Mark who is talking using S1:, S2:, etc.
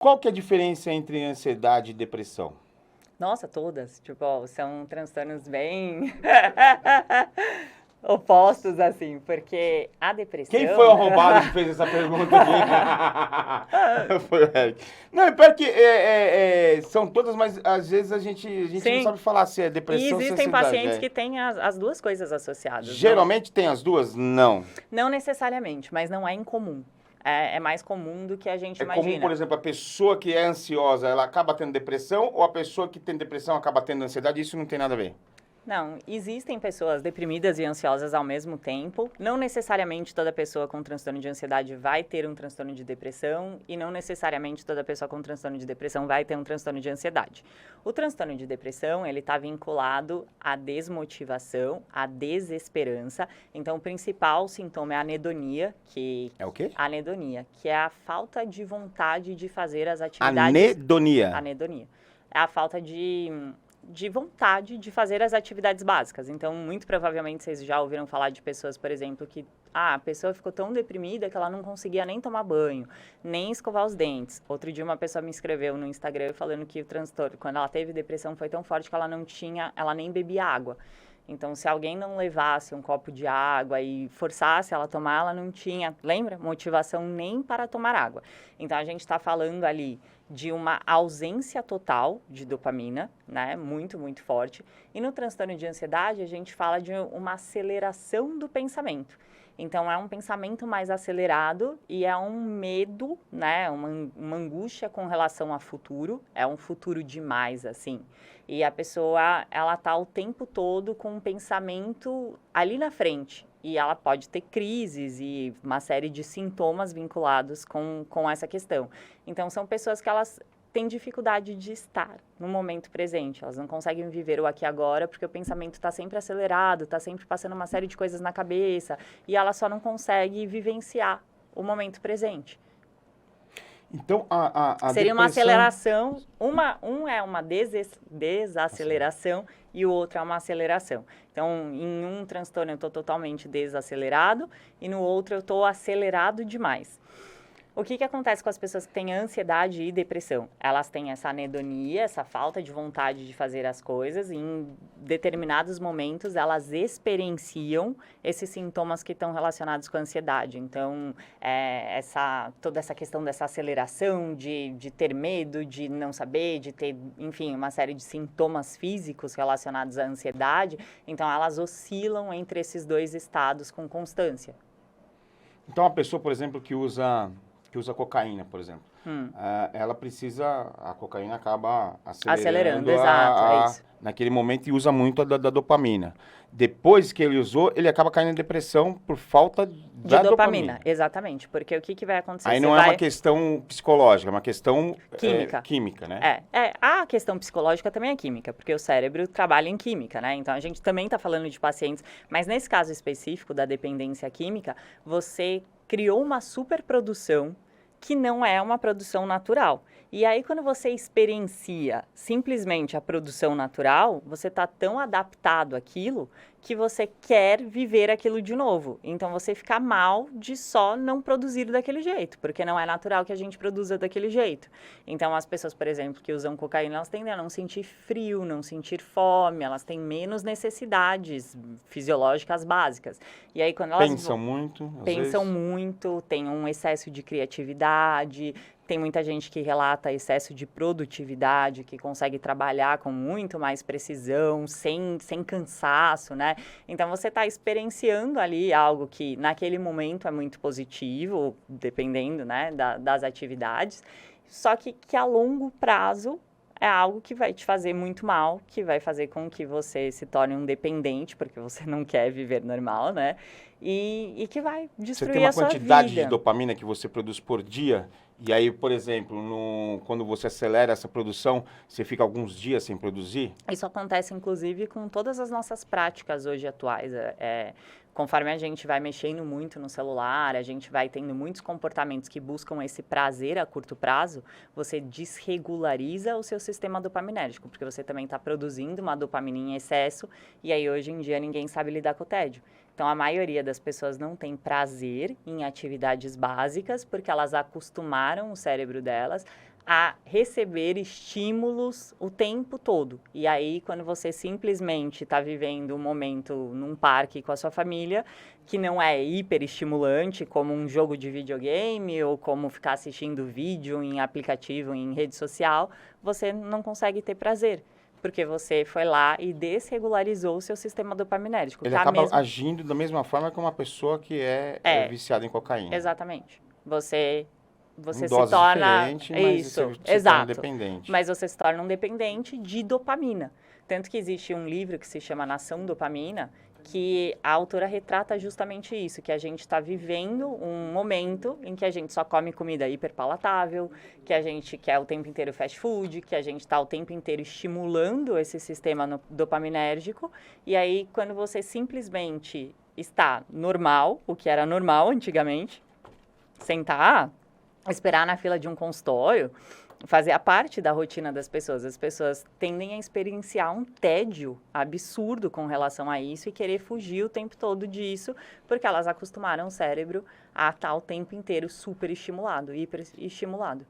S1: Qual que é a diferença entre ansiedade e depressão?
S2: Nossa, todas. Tipo, ó, são transtornos bem opostos, assim, porque a depressão...
S1: Quem foi o arrombado que fez essa pergunta aqui? Foi o Eric. Não, é pior que são todas, mas às vezes a gente não
S2: Sim,
S1: sabe falar se é
S2: e
S1: depressão ou se é
S2: existem
S1: ansiedade.
S2: pacientes que têm as duas coisas associadas.
S1: Geralmente tem as duas? Não.
S2: Não necessariamente, mas não é incomum. É mais comum do que a gente
S1: É
S2: imagina.
S1: comum, por exemplo, a pessoa que é ansiosa, ela acaba tendo depressão, ou a pessoa que tem depressão acaba tendo ansiedade? Isso não tem nada a ver.
S2: Não, existem pessoas deprimidas e ansiosas ao mesmo tempo. Não necessariamente toda pessoa com transtorno de ansiedade vai ter um transtorno de depressão e não necessariamente toda pessoa com transtorno de depressão vai ter um transtorno de ansiedade. O transtorno de depressão, ele está vinculado à desmotivação, à desesperança. Então, o principal sintoma é a anedonia, que...
S1: É o quê?
S2: Anedonia, que é a falta de vontade de fazer as atividades...
S1: Anedonia.
S2: Anedonia. É a falta de vontade de fazer as atividades básicas. Então, muito provavelmente, vocês já ouviram falar de pessoas, por exemplo, que a pessoa ficou tão deprimida que ela não conseguia nem tomar banho, nem escovar os dentes. Outro dia, uma pessoa me escreveu no Instagram falando que o transtorno, quando ela teve depressão, foi tão forte que ela nem bebia água. Então, se alguém não levasse um copo de água e forçasse ela a tomar, ela não tinha, lembra? Motivação nem para tomar água. Então, a gente está falando ali de uma ausência total de dopamina, né? Muito, muito forte. E no transtorno de ansiedade, a gente fala de uma aceleração do pensamento. Então, é um pensamento mais acelerado e é um medo, né? Uma angústia com relação ao futuro. É um futuro demais, assim. E a pessoa, ela tá o tempo todo com um pensamento ali na frente. E ela pode ter crises e uma série de sintomas vinculados com essa questão. Então, são pessoas que elas têm dificuldade de estar no momento presente. Elas não conseguem viver o aqui e agora porque o pensamento está sempre acelerado, está sempre passando uma série de coisas na cabeça e ela só não consegue vivenciar o momento presente.
S1: Então, a
S2: seria uma
S1: depressão...
S2: aceleração, um é uma desaceleração e o outro é uma aceleração. Então, em um transtorno eu estou totalmente desacelerado e no outro eu estou acelerado demais. O que acontece com as pessoas que têm ansiedade e depressão? Elas têm essa anedonia, essa falta de vontade de fazer as coisas e em determinados momentos elas experienciam esses sintomas que estão relacionados com a ansiedade. Então, toda essa questão dessa aceleração, de ter medo, de não saber, de ter, enfim, uma série de sintomas físicos relacionados à ansiedade. Então, elas oscilam entre esses dois estados com constância.
S1: Então, a pessoa, por exemplo, que usa cocaína, por exemplo, ela precisa, a cocaína acaba acelerando
S2: exato, é isso.
S1: Naquele momento e usa muito da dopamina. Depois que ele usou, ele acaba caindo em depressão por falta da dopamina.
S2: Exatamente, porque o que vai acontecer?
S1: Aí não é uma questão psicológica, é uma questão química, né?
S2: A questão psicológica também é química, porque o cérebro trabalha em química, né? Então, a gente também está falando de pacientes, mas nesse caso específico da dependência química, você criou uma superprodução que não é uma produção natural. E aí, quando você experiencia simplesmente a produção natural, você está tão adaptado àquilo que você quer viver aquilo de novo. Então, você fica mal de só não produzir daquele jeito, porque não é natural que a gente produza daquele jeito. Então, as pessoas, por exemplo, que usam cocaína, elas tendem a não sentir frio, não sentir fome, elas têm menos necessidades fisiológicas básicas. E aí, quando elas
S1: pensam muito,
S2: têm um excesso de criatividade. Tem muita gente que relata excesso de produtividade, que consegue trabalhar com muito mais precisão, sem cansaço, né? Então, você está experienciando ali algo que, naquele momento, é muito positivo, dependendo, né, das atividades, só que a longo prazo é algo que vai te fazer muito mal, que vai fazer com que você se torne um dependente, porque você não quer viver normal, né? E que vai destruir a sua vida.
S1: Você tem uma quantidade de dopamina que você produz por dia, e aí, por exemplo, quando você acelera essa produção, você fica alguns dias sem produzir?
S2: Isso acontece, inclusive, com todas as nossas práticas hoje atuais. Conforme a gente vai mexendo muito no celular, a gente vai tendo muitos comportamentos que buscam esse prazer a curto prazo, você desregulariza o seu sistema dopaminérgico, porque você também está produzindo uma dopamina em excesso, e aí hoje em dia ninguém sabe lidar com o tédio. Então, a maioria das pessoas não tem prazer em atividades básicas, porque elas acostumaram o cérebro delas a receber estímulos o tempo todo. E aí, quando você simplesmente está vivendo um momento num parque com a sua família, que não é hiperestimulante, como um jogo de videogame ou como ficar assistindo vídeo em aplicativo, em rede social, você não consegue ter prazer. Porque você foi lá e desregularizou o seu sistema dopaminérgico.
S1: Ele acaba agindo da mesma forma que uma pessoa que é viciada em cocaína.
S2: Exatamente. Você se
S1: doses
S2: torna
S1: diferentes, mas
S2: isso,
S1: você se
S2: exato.
S1: torna dependente.
S2: Mas você se torna um dependente de dopamina. Tanto que existe um livro que se chama Nação Dopamina, que a autora retrata justamente isso, que a gente está vivendo um momento em que a gente só come comida hiperpalatável, que a gente quer o tempo inteiro fast food, que a gente está o tempo inteiro estimulando esse sistema dopaminérgico, e aí quando você simplesmente está normal, o que era normal antigamente, sentar, esperar na fila de um consultório, fazer a parte da rotina das pessoas. As pessoas tendem a experienciar um tédio absurdo com relação a isso e querer fugir o tempo todo disso, porque elas acostumaram o cérebro a estar o tempo inteiro super estimulado, hiperestimulado.